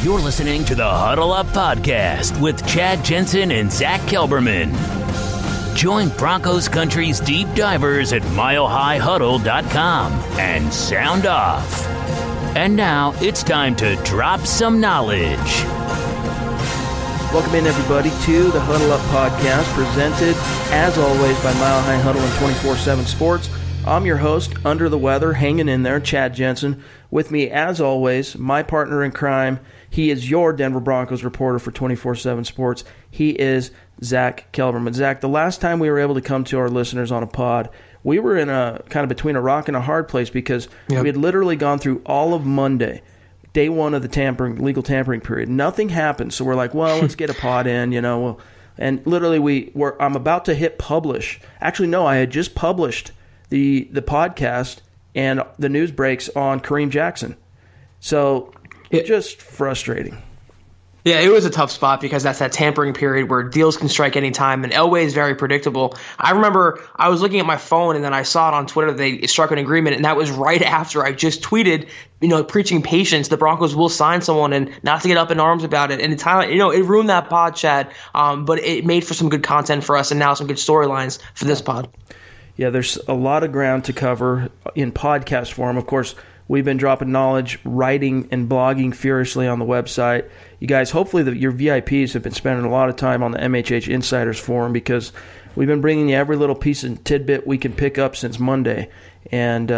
You're listening to the Huddle Up Podcast with Chad Jensen and Zack Kelberman. Join Broncos Country's deep divers at milehighhuddle.com and sound off. And now it's time to drop some knowledge. Welcome in, everybody, to the Huddle Up Podcast, presented, as always, by Mile High Huddle and 24/7 Sports. I'm your host, under the weather, hanging in there, Chad Jensen. With me, as always, my partner in crime. He is your Denver Broncos reporter for 24/7 Sports. He is Zack Kelberman. Zack, the last time we were able to come to our listeners on a pod, we were in a kind of between a rock and a hard place because we had literally gone through all of Monday, day one of the legal tampering period. Nothing happened, so we're like, well, let's get a pod in, and literally I'm about to hit publish. Actually, no, I had just published the podcast and the news breaks on Kareem Jackson. So just frustrating. Yeah, it was a tough spot because that's that tampering period where deals can strike any time, and Elway is very predictable. I remember I was looking at my phone, and then I saw it on Twitter that they struck an agreement, and that was right after I just tweeted, preaching patience. The Broncos will sign someone, and not to get up in arms about it. And it ruined that pod, Chad, but it made for some good content for us, and now some good storylines for this pod. Yeah, there's a lot of ground to cover in podcast form. Of course, we've been dropping knowledge, writing, and blogging furiously on the website. You guys, hopefully your VIPs have been spending a lot of time on the MHH Insiders Forum because we've been bringing you every little piece and tidbit we can pick up since Monday. And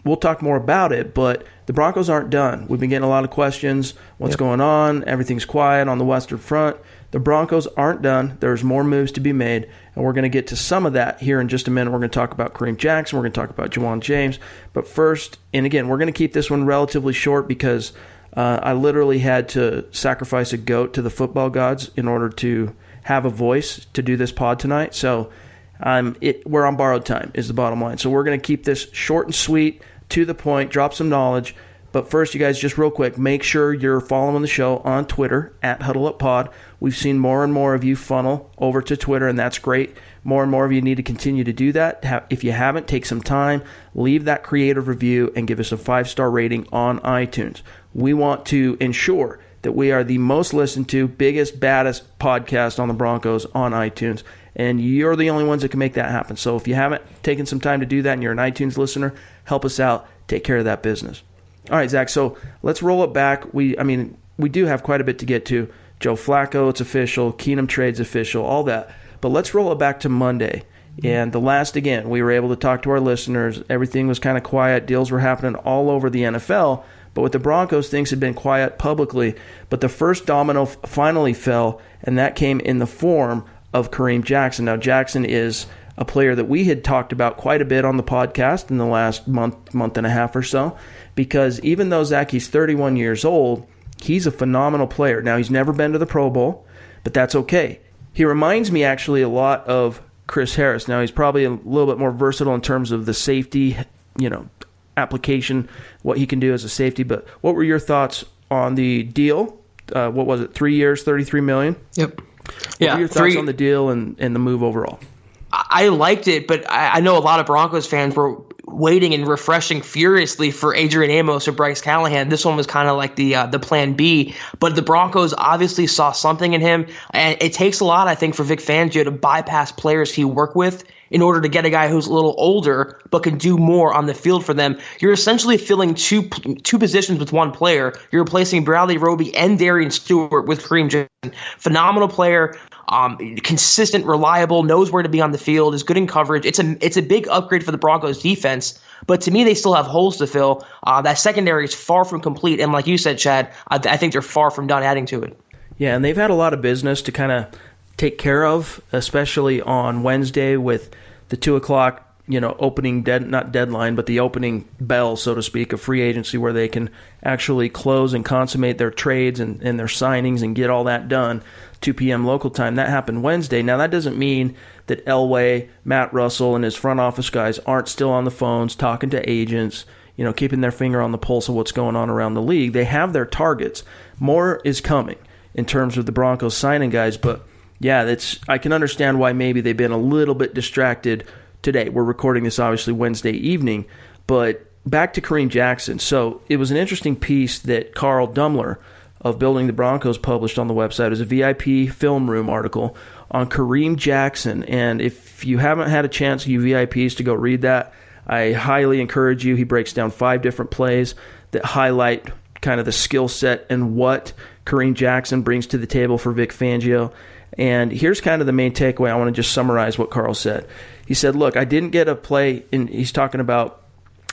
we'll talk more about it, but the Broncos aren't done. We've been getting a lot of questions. What's going on? Everything's quiet on the Western Front. The Broncos aren't done. There's more moves to be made, and we're going to get to some of that here in just a minute. We're going to talk about Kareem Jackson. We're going to talk about Juwan James. But first, and again, we're going to keep this one relatively short because I literally had to sacrifice a goat to the football gods in order to have a voice to do this pod tonight. So we're on borrowed time is the bottom line. So we're going to keep this short and sweet, to the point, drop some knowledge. But first, you guys, just real quick, make sure you're following the show on Twitter, at HuddleUpPod. We've seen more and more of you funnel over to Twitter, and that's great. More and more of you need to continue to do that. If you haven't, take some time, leave that creative review, and give us a 5-star rating on iTunes. We want to ensure that we are the most listened to, biggest, baddest podcast on the Broncos on iTunes, and you're the only ones that can make that happen. So if you haven't taken some time to do that and you're an iTunes listener, help us out. Take care of that business. All right, Zach, so let's roll it back. We do have quite a bit to get to. Joe Flacco, it's official. Keenum trade's official, all that. But let's roll it back to Monday. And again, we were able to talk to our listeners. Everything was kind of quiet. Deals were happening all over the NFL. But with the Broncos, things had been quiet publicly. But the first domino finally fell, and that came in the form of Kareem Jackson. Now, Jackson is a player that we had talked about quite a bit on the podcast in the last month and a half or so, because even though, Zach, he's 31 years old, he's a phenomenal player. Now, he's never been to the Pro Bowl, but that's okay. He reminds me actually a lot of Chris Harris. Now, he's probably a little bit more versatile in terms of the safety, application, what he can do as a safety. But what were your thoughts on the deal? What was it, 3 years, $33 million? Yep. What were your thoughts on the deal and the move overall? I liked it, but I know a lot of Broncos fans were waiting and refreshing furiously for Adrian Amos or Bryce Callahan. This one was kind of like the plan B, but the Broncos obviously saw something in him, and it takes a lot, I think, for Vic Fangio to bypass players he worked with in order to get a guy who's a little older but can do more on the field for them. You're essentially filling two positions with one player. You're replacing Bradley Roby and Darian Stewart with Kareem Jackson. Phenomenal player. Consistent, reliable, knows where to be on the field, is good in coverage. It's a big upgrade for the Broncos defense, but to me, they still have holes to fill. That secondary is far from complete, and like you said, Chad, I think they're far from done adding to it. Yeah, and they've had a lot of business to kind of take care of, especially on Wednesday with the 2 o'clock, opening not deadline, but the opening bell, so to speak, of free agency, where they can actually close and consummate their trades and their signings and get all that done. 2 p.m. local time. That happened Wednesday. Now, that doesn't mean that Elway, Matt Russell, and his front office guys aren't still on the phones talking to agents, keeping their finger on the pulse of what's going on around the league. They have their targets. More is coming in terms of the Broncos signing guys, but yeah, I can understand why maybe they've been a little bit distracted today. We're recording this obviously Wednesday evening, but back to Kareem Jackson. So it was an interesting piece that Carl Dumler of Building the Broncos published on the website. It was a VIP film room article on Kareem Jackson. And if you haven't had a chance, you VIPs, to go read that, I highly encourage you. He breaks down 5 different plays that highlight kind of the skill set and what Kareem Jackson brings to the table for Vic Fangio. And here's kind of the main takeaway. I want to just summarize what Carl said. He said, look, I didn't get a play in. He's talking about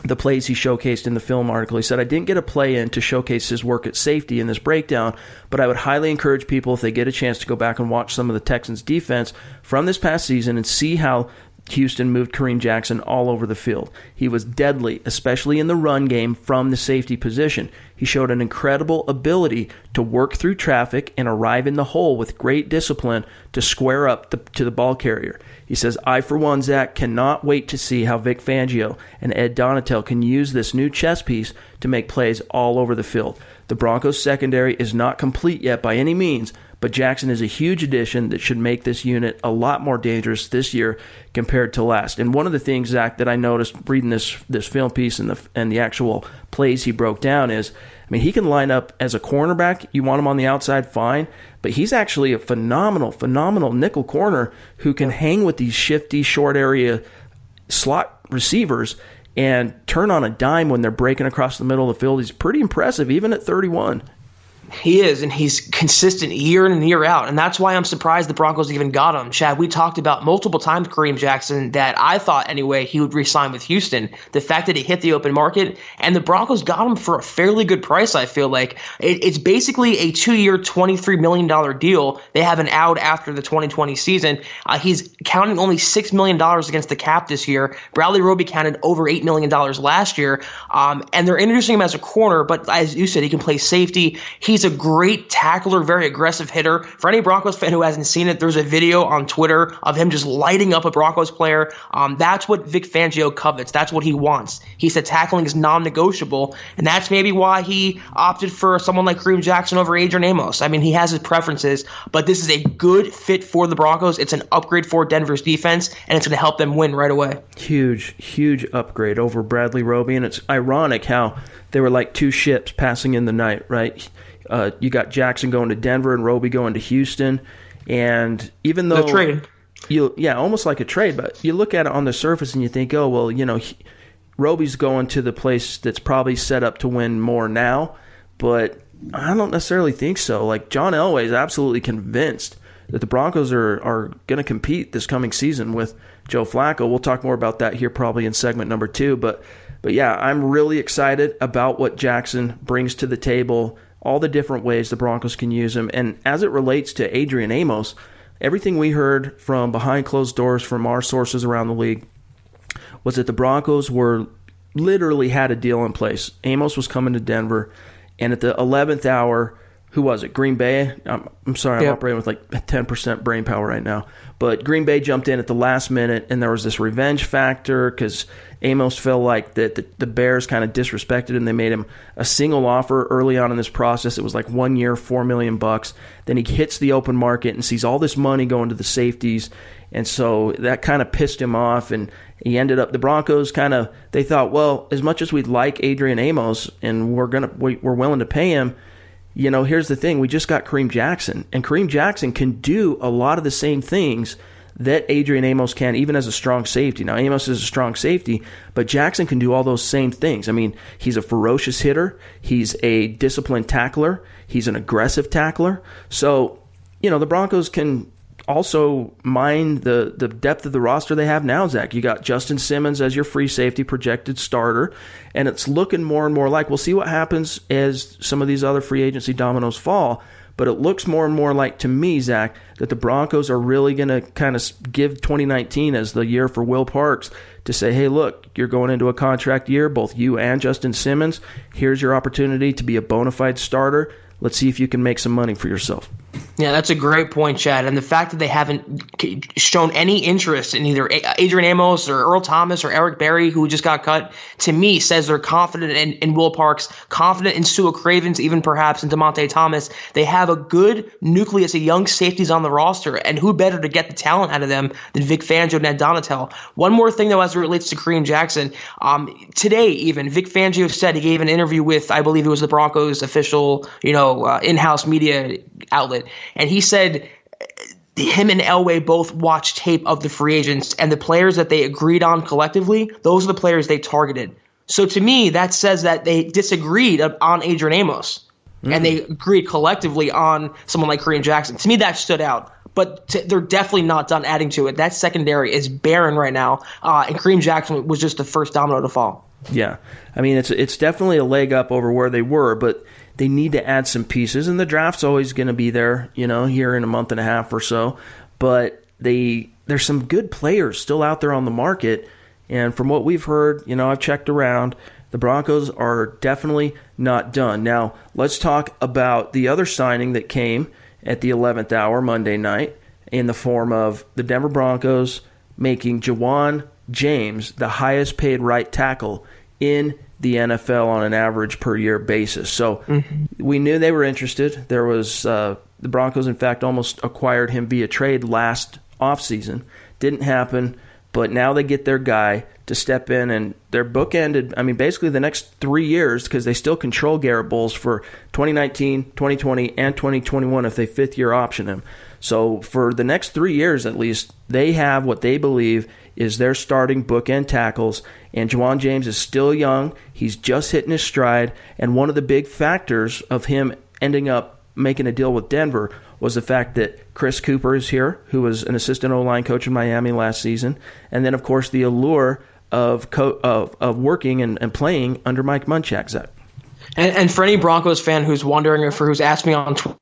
the plays he showcased in the film article. He said, I didn't get a play in to showcase his work at safety in this breakdown, but I would highly encourage people, if they get a chance, to go back and watch some of the Texans' defense from this past season and see how Houston moved Kareem Jackson all over the field. He was deadly, especially in the run game from the safety position. He showed an incredible ability to work through traffic and arrive in the hole with great discipline to square up to the ball carrier. He says, I, for one, Zach, cannot wait to see how Vic Fangio and Ed Donatel can use this new chess piece to make plays all over the field. The Broncos secondary is not complete yet by any means, but Jackson is a huge addition that should make this unit a lot more dangerous this year compared to last. And one of the things, Zach, that I noticed reading this film piece and the actual plays he broke down is, I mean, he can line up as a cornerback. You want him on the outside, fine. But he's actually a phenomenal nickel corner who can hang with these shifty, short area slot receivers and turn on a dime when they're breaking across the middle of the field. He's pretty impressive, even at 31. He is, and he's consistent year in and year out, and that's why I'm surprised the Broncos even got him. Chad, we talked about multiple times Kareem Jackson that I thought anyway he would re-sign with Houston. The fact that he hit the open market, and the Broncos got him for a fairly good price, I feel like. It's basically a 2-year, $23 million deal. They have an out after the 2020 season. He's counting only $6 million against the cap this year. Bradley Roby counted over $8 million last year, and they're introducing him as a corner, but as you said, he can play safety. He's a great tackler, very aggressive hitter. For any Broncos fan who hasn't seen it, there's a video on Twitter of him just lighting up a Broncos player. That's what Vic Fangio covets. That's what he wants. He said tackling is non-negotiable, and that's maybe why he opted for someone like Kareem Jackson over Adrian Amos. I mean, he has his preferences, but this is a good fit for the Broncos. It's an upgrade for Denver's defense, and it's going to help them win right away. Huge upgrade over Bradley Roby, and it's ironic how they were like two ships passing in the night, right? You got Jackson going to Denver and Roby going to Houston, and even though trade, almost like a trade, but you look at it on the surface and you think, oh well, Roby's going to the place that's probably set up to win more now, but I don't necessarily think so. Like John Elway is absolutely convinced that the Broncos are going to compete this coming season with Joe Flacco. We'll talk more about that here probably in segment number 2, but yeah, I'm really excited about what Jackson brings to the table, all the different ways the Broncos can use him. And as it relates to Adrian Amos, everything we heard from behind closed doors from our sources around the league was that the Broncos literally had a deal in place. Amos was coming to Denver, and at the 11th hour, who was it? Green Bay? I'm sorry, I'm operating with like 10% brain power right now. But Green Bay jumped in at the last minute, and there was this revenge factor because Amos felt like that the Bears kind of disrespected him. They made him a single offer early on in this process. It was like 1 year, $4 million. Then he hits the open market and sees all this money going to the safeties, and so that kind of pissed him off. And he ended up, the Broncos they thought, well, as much as we'd like Adrian Amos and we're willing to pay him, here's the thing. We just got Kareem Jackson, and Kareem Jackson can do a lot of the same things that Adrian Amos can, even as a strong safety. Now, Amos is a strong safety, but Jackson can do all those same things. I mean, he's a ferocious hitter. He's a disciplined tackler. He's an aggressive tackler. So, the Broncos can also mine the depth of the roster they have now, Zach. You got Justin Simmons as your free safety projected starter, and it's looking more and more like, we'll see what happens as some of these other free agency dominoes fall, but it looks more and more like, to me, Zach, that the Broncos are really going to kind of give 2019 as the year for Will Parks to say, hey, look, you're going into a contract year, both you and Justin Simmons. Here's your opportunity to be a bona fide starter. Let's see if you can make some money for yourself. Yeah, that's a great point, Chad. And the fact that they haven't shown any interest in either Adrian Amos or Earl Thomas or Eric Berry, who just got cut, to me says they're confident in Will Parks, confident in Sua Cravens, even perhaps in DeMonte Thomas. They have a good nucleus of young safeties on the roster, and who better to get the talent out of them than Vic Fangio and Ed Donatel. One more thing, though, as it relates to Kareem Jackson. Today, even, Vic Fangio said he gave an interview with, I believe it was the Broncos official, in-house media outlet. And he said him and Elway both watched tape of the free agents, and the players that they agreed on collectively, those are the players they targeted. So to me, that says that they disagreed on Adrian Amos, and they agreed collectively on someone like Kareem Jackson. To me, that stood out. But they're definitely not done adding to it. That secondary is barren right now, and Kareem Jackson was just the first domino to fall. Yeah, I mean, it's definitely a leg up over where they were, but they need to add some pieces, and the draft's always going to be there, here in a month and a half or so. But there's some good players still out there on the market, and from what we've heard, I've checked around, the Broncos are definitely not done. Now, let's talk about the other signing that came at the 11th hour Monday night in the form of the Denver Broncos making Juwan James the highest paid right tackle in the NFL on an average per year basis. So we knew they were interested. There was the Broncos, in fact, almost acquired him via trade last offseason. Didn't happen, but now they get their guy to step in, and they're bookended, basically the next 3 years, because they still control Garrett Bowles for 2019, 2020, and 2021 if they fifth-year option him. So for the next 3 years at least, they have what they believe is their starting bookend tackles, and Juwan James is still young. He's just hitting his stride, and one of the big factors of him ending up making a deal with Denver was the fact that Chris Cooper is here, who was an assistant O-line coach in Miami last season, and then, of course, the allure of working and playing under Mike Munchak, Zach. And for any Broncos fan who's wondering, or who's asked me on Twitter,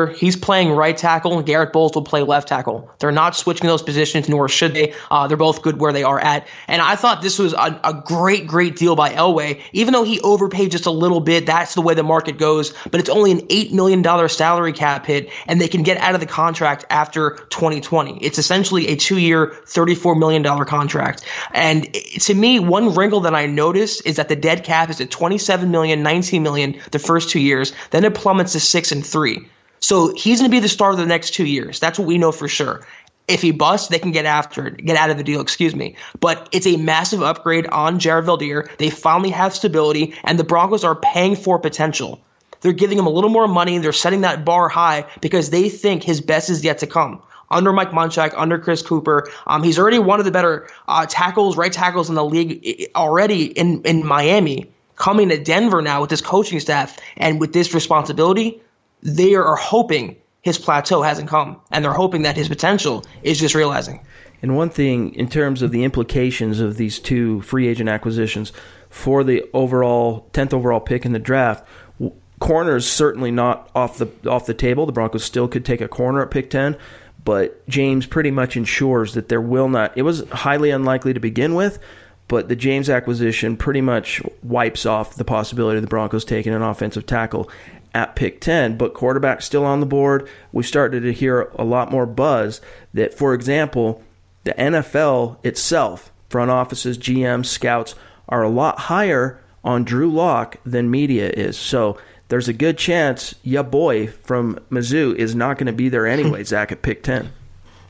he's playing right tackle, and Garrett Bowles will play left tackle. They're not switching those positions, nor should they. They're both good where they are at. And I thought this was a great, great deal by Elway. Even though he overpaid just a little bit, that's the way the market goes. But it's only an $8 million salary cap hit, and they can get out of the contract after 2020. It's essentially a 2-year, $34 million contract. And to me, one wrinkle that I noticed is that the dead cap is at $27 million, $19 million the first 2 years. Then it plummets to 6 and 3. So he's going to be the starter the next 2 years. That's what we know for sure. If he busts, they can get out of the deal, But it's a massive upgrade on Jared Valdir. They finally have stability, and the Broncos are paying for potential. They're giving him a little more money. They're setting that bar high because they think his best is yet to come. Under Mike Munchak, under Chris Cooper, he's already one of the better right tackles in the league already in Miami. Coming to Denver now with this coaching staff and with this responsibility, they are hoping his plateau hasn't come, and they're hoping that his potential is just realizing. And one thing, in terms of the implications of these two free agent acquisitions for the 10th overall pick in the draft, corner is certainly not off the table. The Broncos still could take a corner at pick 10, but James pretty much ensures that there will not. It was highly unlikely to begin with, but the James acquisition pretty much wipes off the possibility of the Broncos taking an offensive tackle at pick 10, but quarterback still on the board. We started to hear a lot more buzz that, for example, the NFL itself, front offices, GMs, scouts, are a lot higher on Drew Lock than media is. So there's a good chance ya boy from Mizzou is not going to be there anyway, Zach, at pick 10.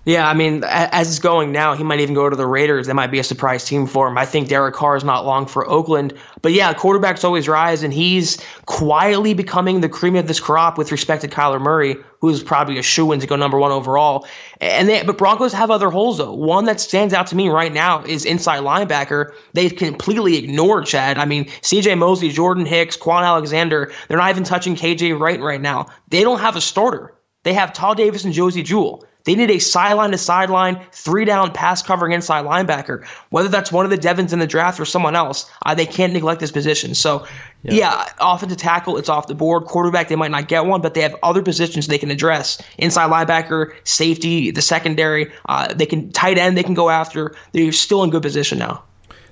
Yeah, as it's going now, he might even go to the Raiders. That might be a surprise team for him. I think Derek Carr is not long for Oakland. But yeah, quarterbacks always rise, and he's quietly becoming the cream of this crop with respect to Kyler Murray, who's probably a shoo-in to go number 1 overall. But Broncos have other holes, though. One that stands out to me right now is inside linebacker. They've completely ignored Chad. C.J. Mosley, Jordan Hicks, Quan Alexander, they're not even touching K.J. Wright right now. They don't have a starter. They have Todd Davis and Josie Jewell. They need a sideline-to-sideline, 3-down pass-covering inside linebacker. Whether that's one of the Devons in the draft or someone else, they can't neglect this position. So, offensive tackle, it's off the board. Quarterback, they might not get one, but they have other positions they can address. Inside linebacker, safety, the secondary, tight end they can go after. They're still in good position now.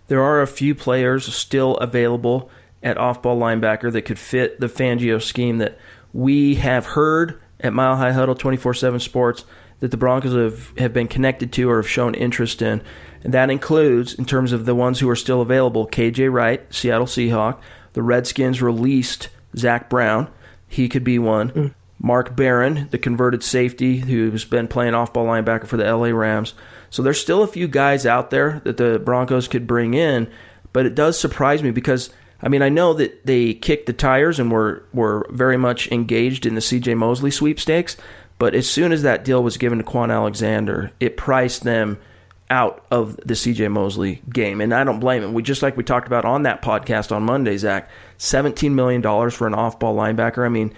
There are a few players still available at off-ball linebacker that could fit the Fangio scheme that we have heard at Mile High Huddle 24/7 Sports that the Broncos have been connected to or have shown interest in. And that includes, in terms of the ones who are still available, KJ Wright, Seattle Seahawk. The Redskins released Zach Brown. He could be one. Mark Barron, the converted safety who's been playing off-ball linebacker for the LA Rams. So there's still a few guys out there that the Broncos could bring in, but it does surprise me because, I mean, I know that they kicked the tires and were very much engaged in the C.J. Mosley sweepstakes, but as soon as that deal was given to Quan Alexander, it priced them out of the C.J. Mosley game, and I don't blame him. We talked about on that podcast on Monday, Zach, $17 million for an off-ball linebacker. I mean,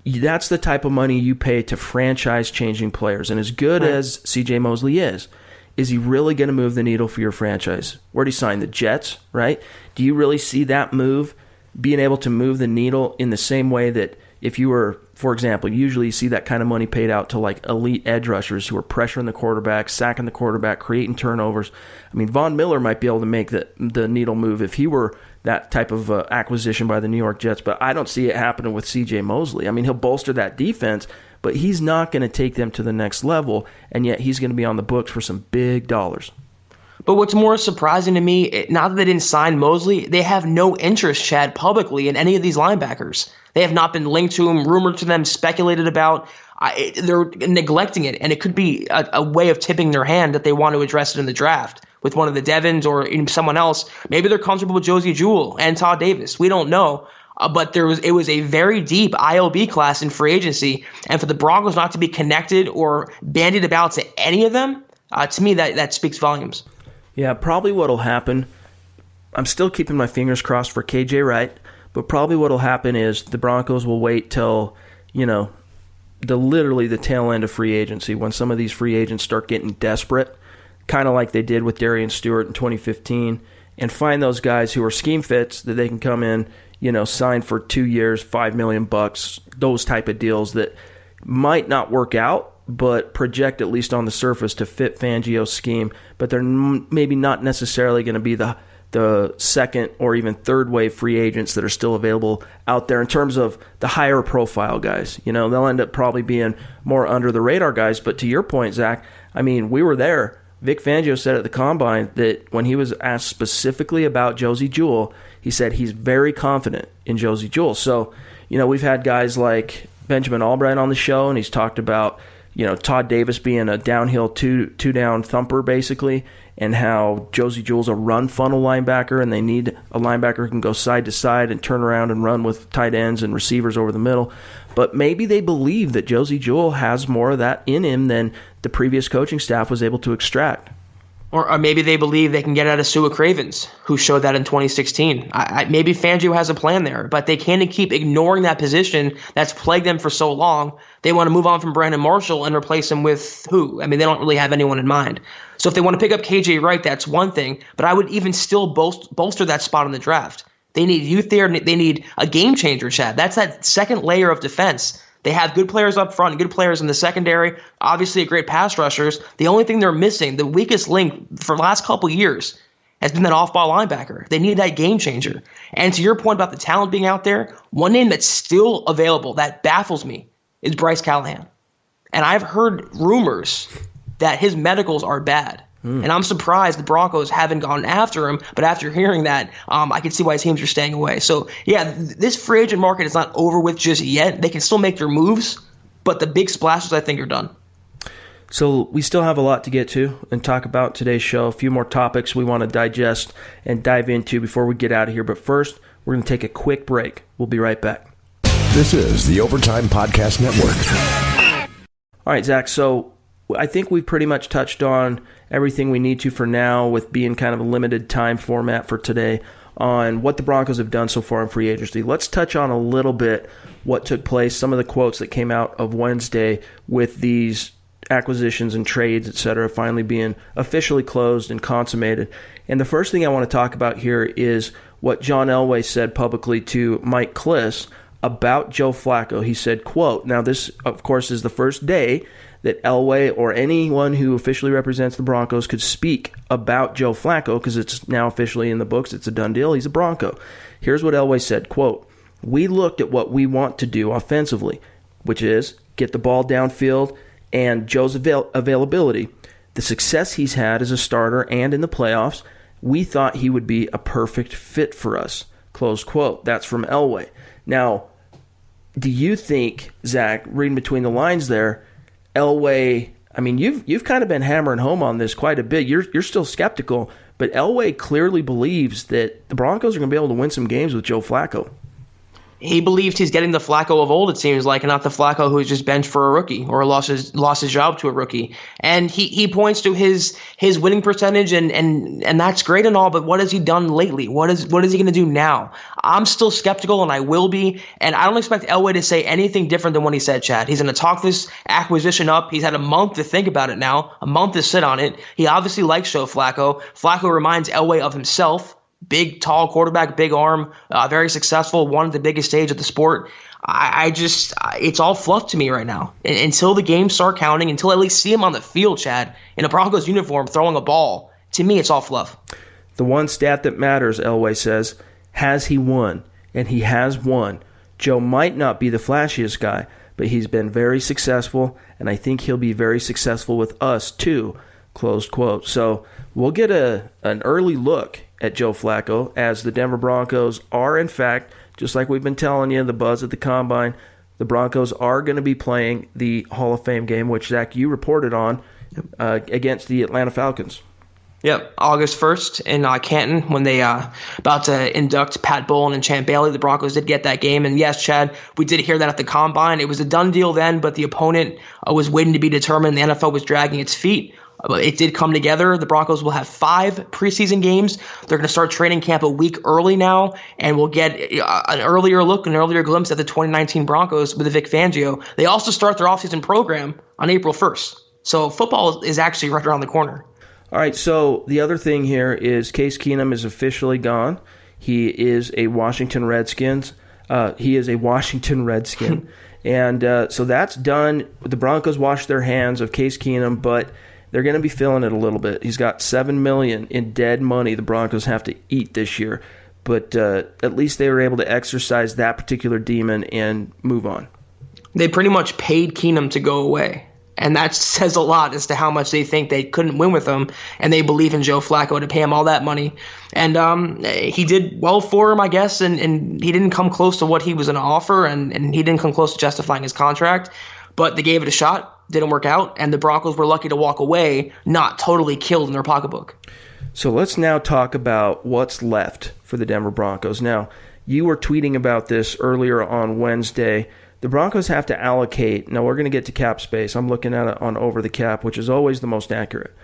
that's the type of money you pay to franchise-changing players. And as good as C.J. Mosley is he really going to move the needle for your franchise? Where'd he sign? The Jets, right? Do you really see that move being able to move the needle in the same way that if you were, for example, usually you see that kind of money paid out to like elite edge rushers who are pressuring the quarterback, sacking the quarterback, creating turnovers? I mean, Von Miller might be able to make the needle move if he were that type of acquisition by the New York Jets, but I don't see it happening with C.J. Mosley. I mean, he'll bolster that defense, but he's not going to take them to the next level, and yet he's going to be on the books for some big dollars. But what's more surprising to me, now that they didn't sign Mosley, they have no interest, Chad, publicly in any of these linebackers. They have not been linked to them, rumored to them, speculated about. They're neglecting it, and it could be a way of tipping their hand that they want to address it in the draft with one of the Devons or someone else. Maybe they're comfortable with Josie Jewell and Todd Davis. We don't know. But it was a very deep ILB class in free agency, and for the Broncos not to be connected or bandied about to any of them, to me that speaks volumes. Yeah, probably what'll happen, I'm still keeping my fingers crossed for KJ Wright, but probably what'll happen is the Broncos will wait till, literally the tail end of free agency, when some of these free agents start getting desperate, kind of like they did with Darian Stewart in 2015, and find those guys who are scheme fits that they can come in, sign for 2 years, $5 million, those type of deals that might not work out, but project at least on the surface to fit Fangio's scheme, but they're maybe not necessarily going to be the second or even third wave free agents that are still available out there in terms of the higher profile guys. They'll end up probably being more under the radar guys. But to your point, Zach, I mean, we were there. Vic Fangio said at the Combine that when he was asked specifically about Josie Jewell, he said he's very confident in Josie Jewell. So, we've had guys like Benjamin Albright on the show, and he's talked about, Todd Davis being a downhill two-down thumper, basically, and how Josie Jewell's a run funnel linebacker, and they need a linebacker who can go side to side and turn around and run with tight ends and receivers over the middle. But maybe they believe that Josie Jewell has more of that in him than the previous coaching staff was able to extract. Or maybe they believe they can get out of Sua Cravens, who showed that in 2016. Maybe Fangio has a plan there, but they can't keep ignoring that position that's plagued them for so long. They want to move on from Brandon Marshall and replace him with who? I mean, they don't really have anyone in mind. So if they want to pick up KJ Wright, that's one thing, but I would even still bolster that spot in the draft. They need youth there. They need a game changer, Chad. That's that second layer of defense. They have good players up front and good players in the secondary, obviously great pass rushers. The only thing they're missing, the weakest link for the last couple years, has been that off-ball linebacker. They need that game changer. And to your point about the talent being out there, one name that's still available that baffles me is Bryce Callahan. And I've heard rumors that his medicals are bad. And I'm surprised the Broncos haven't gone after him. But after hearing that, I can see why teams are staying away. So, yeah, this free agent market is not over with just yet. They can still make their moves, but the big splashes, I think, are done. So we still have a lot to get to and talk about today's show. A few more topics we want to digest and dive into before we get out of here. But first, we're going to take a quick break. We'll be right back. This is the Overtime Podcast Network. All right, Zach, so I think we've pretty much touched on everything we need to for now, with being kind of a limited time format for today, on what the Broncos have done so far in free agency. Let's touch on a little bit what took place, some of the quotes that came out of Wednesday with these acquisitions and trades, etc., finally being officially closed and consummated. And the first thing I want to talk about here is what John Elway said publicly to Mike Kliss about Joe Flacco. He said, quote, now this, of course, is the first day that Elway or anyone who officially represents the Broncos could speak about Joe Flacco, because it's now officially in the books. It's a done deal. He's a Bronco. Here's what Elway said, quote, we looked at what we want to do offensively. which is get the ball downfield and Joe's availability. The success he's had as a starter and in the playoffs, we thought he would be a perfect fit for us. Close quote. That's from Elway. Now, do you think, Zach, reading between the lines there, Elway, I mean, you've kind of been hammering home on this quite a bit. You're still skeptical, but Elway clearly believes that the Broncos are going to be able to win some games with Joe Flacco. He believed he's getting the Flacco of old, it seems like, and not the Flacco who's just benched for a rookie or lost his job to a rookie. And he points to his winning percentage, and that's great and all, but what has he done lately? What is he going to do now? I'm still skeptical, and I will be, and I don't expect Elway to say anything different than what he said, Chad. He's going to talk this acquisition up. He's had a month to think about it now, a month to sit on it. He obviously likes Joe Flacco. Flacco reminds Elway of himself. Big, tall quarterback, big arm, very successful, won at the biggest stage of the sport. It's all fluff to me right now. Until the games start counting, until I at least see him on the field, Chad, in a Broncos uniform throwing a ball, to me it's all fluff. The one stat that matters, Elway says, has he won? And he has won. Joe might not be the flashiest guy, but he's been very successful, and I think he'll be very successful with us too, close quote. So we'll get an early look at Joe Flacco, as the Denver Broncos are, in fact, just like we've been telling you, the buzz at the Combine, the Broncos are going to be playing the Hall of Fame game, which, Zach, you reported on, against the Atlanta Falcons. Yep, August 1st in Canton, when they about to induct Pat Bowlen and Champ Bailey. The Broncos did get that game. And yes, Chad, we did hear that at the Combine. It was a done deal then, but the opponent was waiting to be determined. The NFL was dragging its feet. It did come together. The Broncos will have 5 preseason games. They're going to start training camp a week early now, and we'll get an earlier look, an earlier glimpse at the 2019 Broncos with Vic Fangio. They also start their offseason program on April 1st. So football is actually right around the corner. All right, so the other thing here is Case Keenum is officially gone. He is a Washington Redskin. And so that's done. The Broncos washed their hands of Case Keenum, but they're going to be feeling it a little bit. He's got $7 million in dead money the Broncos have to eat this year. But at least they were able to exercise that particular demon and move on. They pretty much paid Keenum to go away. And that says a lot as to how much they think they couldn't win with him. And they believe in Joe Flacco to pay him all that money. And he did well for him, I guess. And he didn't come close to what he was going to offer. And he didn't come close to justifying his contract. But they gave it a shot. Didn't work out, and the Broncos were lucky to walk away, not totally killed in their pocketbook. So let's now talk about what's left for the Denver Broncos. Now, you were tweeting about this earlier on Wednesday. The Broncos have to allocate. Now, we're going to get to cap space. I'm looking at it on Over the Cap, which is always the most accurate.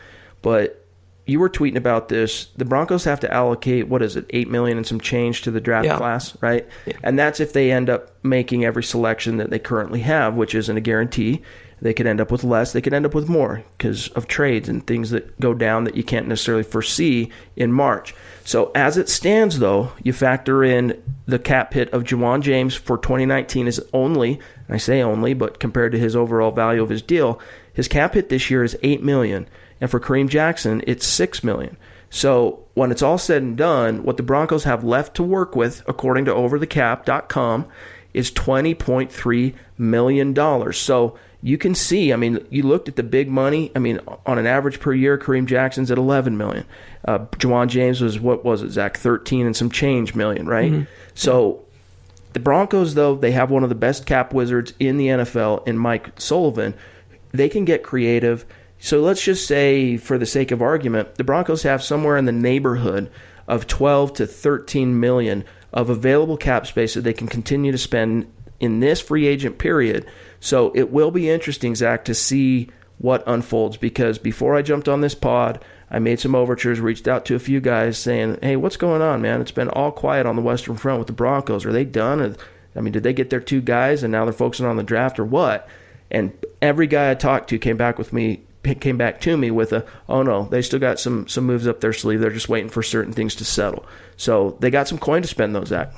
But you were tweeting about this. The Broncos have to allocate, $8 million and some change to the draft class, right? Yeah. And that's if they end up making every selection that they currently have, which isn't a guarantee. They could end up with less. They could end up with more because of trades and things that go down that you can't necessarily foresee in March. So as it stands, though, you factor in the cap hit of Juwan James for 2019 is only, and I say only, but compared to his overall value of his deal, his cap hit this year is $8 million. And for Kareem Jackson, it's $6 million. So when it's all said and done, what the Broncos have left to work with, according to overthecap.com, is $20.3 million. So you can see, I mean, you looked at the big money. I mean, on an average per year, Kareem Jackson's at $11 million. Juwan James was, what was it, Zach, 13 and some change million, right? Mm-hmm. So the Broncos, though, they have one of the best cap wizards in the NFL in Mike Sullivan. They can get creative. So let's just say, for the sake of argument, the Broncos have somewhere in the neighborhood of 12 to 13 million of available cap space that they can continue to spend in this free agent period. So it will be interesting, Zach, to see what unfolds, because before I jumped on this pod, I made some overtures, reached out to a few guys saying, hey, what's going on, man? It's been all quiet on the Western Front with the Broncos. Are they done? I mean, did they get their 2 guys and now they're focusing on the draft or what? And every guy I talked to came back to me with oh no, they still got some moves up their sleeve. They're just waiting for certain things to settle. So they got some coin to spend, though, Zach.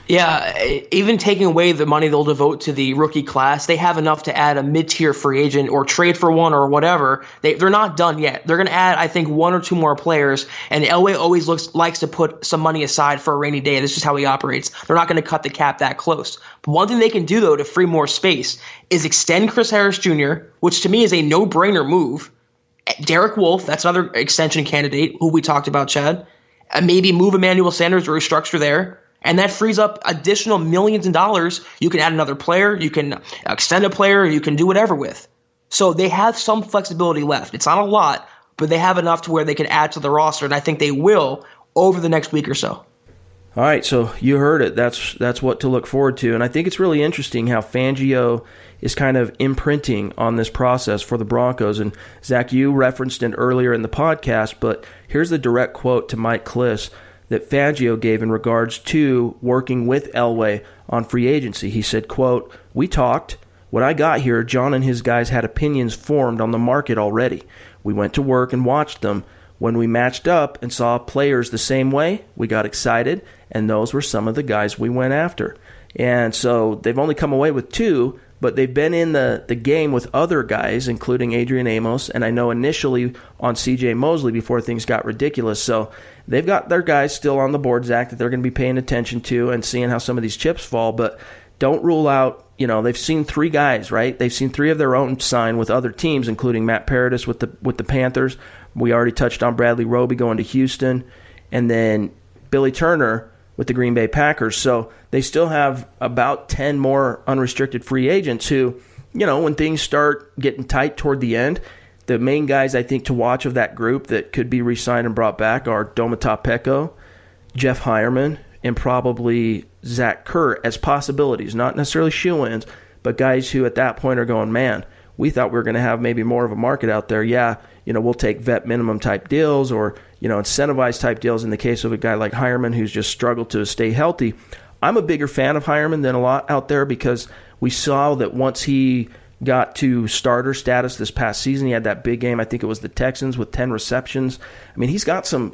Yeah, even taking away the money they'll devote to the rookie class, they have enough to add a mid-tier free agent or trade for one or whatever. They're not done yet. They're going to add, I think, one or two more players, and Elway always likes to put some money aside for a rainy day. This is how he operates. They're not going to cut the cap that close. But one thing they can do, though, to free more space is extend Chris Harris Jr., which to me is a no-brainer move. Derek Wolfe, that's another extension candidate who we talked about, Chad. And maybe move Emmanuel Sanders or restructure there. And that frees up additional millions of dollars. You can add another player, you can extend a player, you can do whatever with. So they have some flexibility left. It's not a lot, but they have enough to where they can add to the roster, and I think they will over the next week or so. All right, so you heard it. That's what to look forward to. And I think it's really interesting how Fangio is kind of imprinting on this process for the Broncos. And Zach, you referenced it earlier in the podcast, but here's the direct quote to Mike Kliss that Fangio gave in regards to working with Elway on free agency. He said, quote, "We talked. When I got here, John and his guys had opinions formed on the market already. We went to work and watched them. When we matched up and saw players the same way, we got excited, and those were some of the guys we went after." And so they've only come away with two, but they've been in the game with other guys, including Adrian Amos, and I know initially on C.J. Mosley before things got ridiculous. So they've got their guys still on the board, Zach, that they're going to be paying attention to and seeing how some of these chips fall. But don't rule out, they've seen three guys, right? They've seen three of their own sign with other teams, including Matt Paradis with the Panthers. We already touched on Bradley Roby going to Houston, and then Billy Turner with the Green Bay Packers. So they still have about 10 more unrestricted free agents who, when things start getting tight toward the end, the main guys I think to watch of that group that could be re-signed and brought back are Domata Peko, Jeff Hireman, and probably Zach Kerr as possibilities, not necessarily shoe-ins, but guys who at that point are going, man, we thought we were going to have maybe more of a market out there. Yeah, we'll take vet minimum type deals or, incentivized type deals in the case of a guy like Hireman who's just struggled to stay healthy. I'm a bigger fan of Hireman than a lot out there because we saw that once he got to starter status this past season, he had that big game. I think it was the Texans with 10 receptions. I mean, he's got some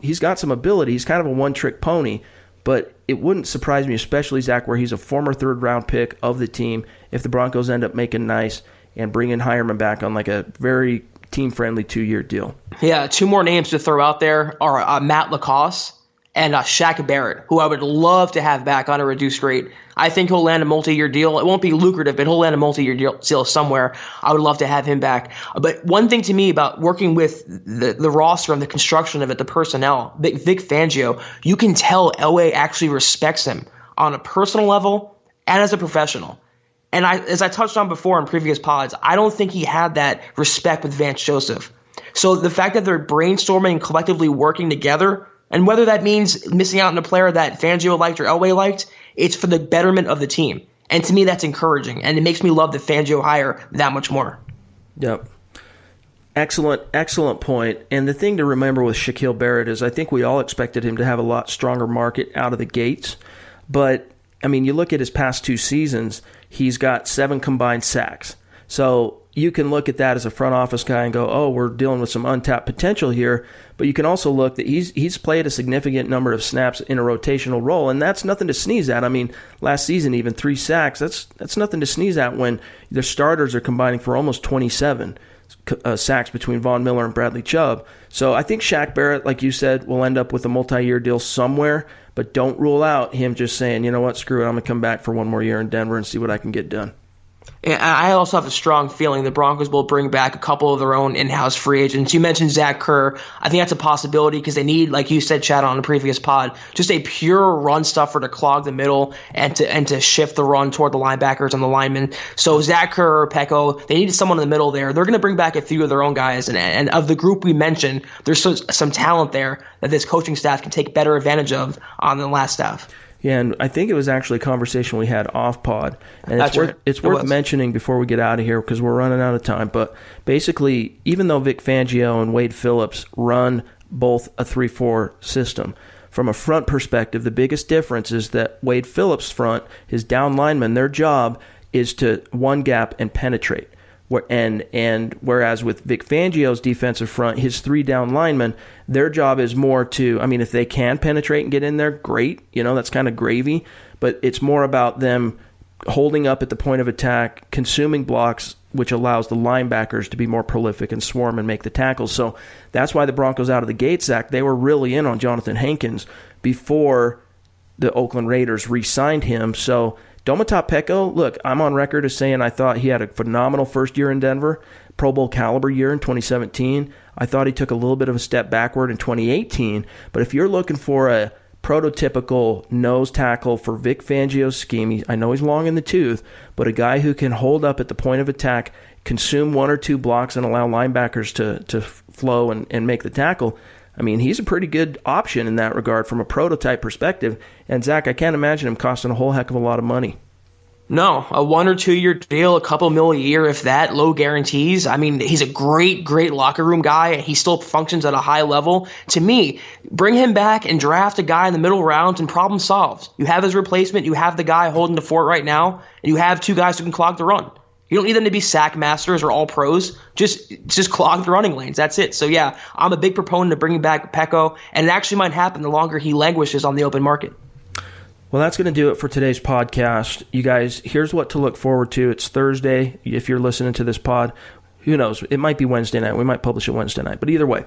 ability. He's kind of a one-trick pony, but it wouldn't surprise me, especially, Zach, where he's a former third-round pick of the team, if the Broncos end up making nice and bringing Hireman back on like a very team-friendly 2-year deal. Yeah, two more names to throw out there are Matt Lacoste and Shaq Barrett, who I would love to have back on a reduced rate. I think he'll land a multi-year deal. It won't be lucrative, but he'll land a multi-year deal somewhere. I would love to have him back. But one thing to me about working with the roster and the construction of it, the personnel, Vic Fangio, you can tell Elway actually respects him on a personal level and as a professional. And as I touched on before in previous pods, I don't think he had that respect with Vance Joseph. So the fact that they're brainstorming and collectively working together, and whether that means missing out on a player that Fangio liked or Elway liked, it's for the betterment of the team. And to me, that's encouraging. And it makes me love the Fangio hire that much more. Yep. Excellent point. And the thing to remember with Shaquille Barrett is I think we all expected him to have a lot stronger market out of the gates. But, I mean, you look at his past two seasons, he's got 7 combined sacks. So you can look at that as a front office guy and go, oh, we're dealing with some untapped potential here. But you can also look that he's played a significant number of snaps in a rotational role, and that's nothing to sneeze at. I mean, last season, even 3 sacks, that's nothing to sneeze at when the starters are combining for almost 27 sacks between Von Miller and Bradley Chubb. So I think Shaq Barrett, like you said, will end up with a multi-year deal somewhere, but don't rule out him just saying, you know what, screw it, I'm going to come back for one more year in Denver and see what I can get done. And I also have a strong feeling the Broncos will bring back a couple of their own in-house free agents. You mentioned Zach Kerr. I think that's a possibility because they need, like you said, Chad, on the previous pod, just a pure run stuffer to clog the middle and to shift the run toward the linebackers and the linemen. So Zach Kerr or Peko, they needed someone in the middle there. They're going to bring back a few of their own guys. And of the group we mentioned, there's some talent there that this coaching staff can take better advantage of on the last staff. Yeah, and I think it was actually a conversation we had off pod, and it's worth mentioning before we get out of here because we're running out of time. But basically, even though Vic Fangio and Wade Phillips run both a 3-4 system, from a front perspective, the biggest difference is that Wade Phillips' front, his down linemen, their job is to one gap and penetrate. And whereas with Vic Fangio's defensive front, his 3 down linemen, their job is more to, I mean, if they can penetrate and get in there, great. That's kind of gravy. But it's more about them holding up at the point of attack, consuming blocks, which allows the linebackers to be more prolific and swarm and make the tackles. So that's why the Broncos out of the gate, Zach, they were really in on Jonathan Hankins before the Oakland Raiders re-signed him. So Domata Peko, look, I'm on record as saying I thought he had a phenomenal first year in Denver, Pro Bowl caliber year in 2017. I thought he took a little bit of a step backward in 2018. But if you're looking for a prototypical nose tackle for Vic Fangio's scheme, I know he's long in the tooth, but a guy who can hold up at the point of attack, consume 1 or 2 blocks, and allow linebackers to flow and make the tackle, I mean, he's a pretty good option in that regard from a prototype perspective. And, Zach, I can't imagine him costing a whole heck of a lot of money. No, a 1 or 2 year deal, a couple mil a year, if that, low guarantees. I mean, he's a great locker room guy, and he still functions at a high level. To me, bring him back and draft a guy in the middle rounds and problem solves. You have his replacement, you have the guy holding the fort right now, and you have 2 guys who can clog the run. You don't need them to be sack masters or all pros. Just clog the running lanes. That's it. So, yeah, I'm a big proponent of bringing back Peko, and it actually might happen the longer he languishes on the open market. Well, that's going to do it for today's podcast. You guys, here's what to look forward to. It's Thursday. If you're listening to this pod, who knows? It might be Wednesday night. We might publish it Wednesday night. But either way,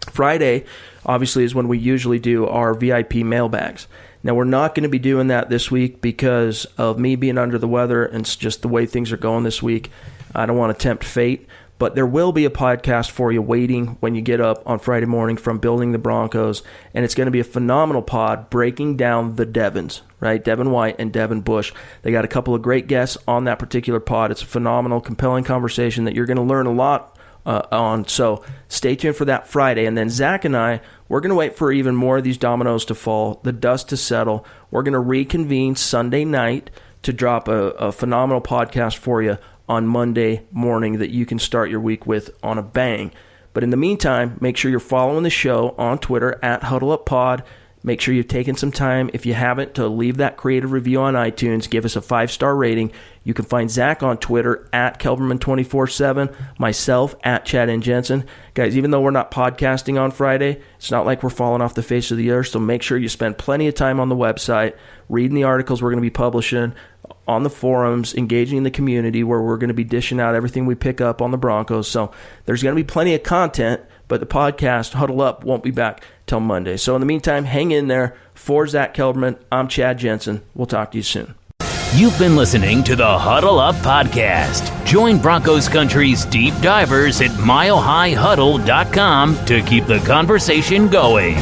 Friday, obviously, is when we usually do our VIP mailbags. Now, we're not going to be doing that this week because of me being under the weather and it's just the way things are going this week. I don't want to tempt fate. But there will be a podcast for you waiting when you get up on Friday morning from Building the Broncos, and it's going to be a phenomenal pod breaking down the Devons, right? Devin White and Devin Bush. They got a couple of great guests on that particular pod. It's a phenomenal, compelling conversation that you're going to learn a lot on. So stay tuned for that Friday. And then Zach and I, we're going to wait for even more of these dominoes to fall, the dust to settle. We're going to reconvene Sunday night to drop a phenomenal podcast for you on Monday morning that you can start your week with on a bang. But in the meantime, make sure you're following the show on Twitter at HuddleUpPod. Make sure you've taken some time, if you haven't, to leave that creative review on iTunes. Give us a 5-star rating. You can find Zach on Twitter at Kelberman247, myself at Chad and Jensen. Guys, even though we're not podcasting on Friday, it's not like we're falling off the face of the earth, so make sure you spend plenty of time on the website, reading the articles we're going to be publishing, on the forums, engaging in the community where we're going to be dishing out everything we pick up on the Broncos. So there's going to be plenty of content, but the podcast, Huddle Up, won't be back till Monday. So in the meantime, hang in there. For Zack Kelberman, I'm Chad Jensen. We'll talk to you soon. You've been listening to the Huddle Up Podcast. Join Broncos Country's deep divers at milehighhuddle.com to keep the conversation going.